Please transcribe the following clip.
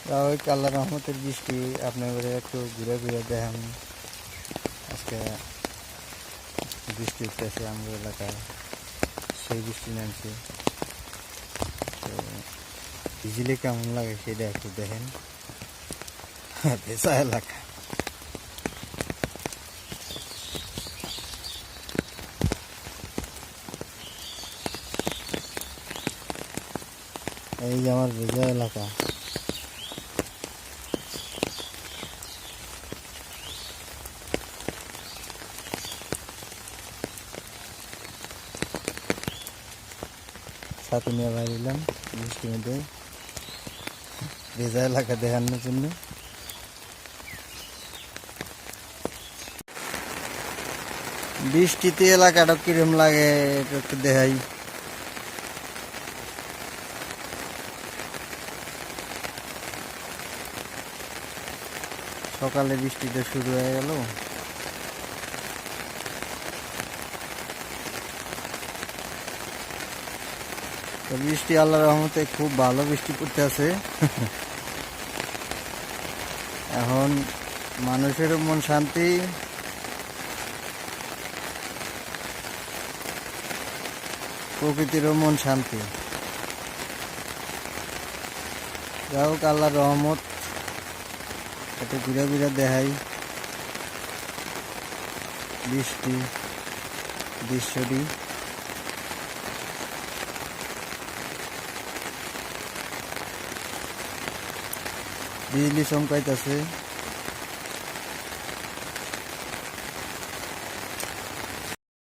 ওই আল্লাহ রহমতের বৃষ্টি আপনাদের একটু ঘুরে ঘুরে দেখেন। আজকে বৃষ্টি উঠতেছে আমাদের এলাকায়, সেই বৃষ্টি নামছে। তো ভিজিলে কেমন লাগে সেটা একটু দেখেন। ভেজা এলাকা, এই যে আমার ভেজা এলাকা। সাথে নিয়ে বাইরেলাম বৃষ্টির মধ্যে ভেজা এলাকা দেখানোর জন্য। বৃষ্টিতে এলাকাটা কিরম লাগে এটা একটু দেখাই। সকালে বৃষ্টিটা শুরু হয়ে গেল। তো বৃষ্টি আল্লাহর রহমতে খুব ভালো বৃষ্টি পড়তে আছে। এখন মানুষেরও মন শান্তি, প্রকৃতিরও মন শান্তি। যাই হোক, আল্লাহর রহমত একটু ঘুরে ঘুরে দেখাই বৃষ্টি দৃশ্যটি। বিজলি চমকাইতেছে।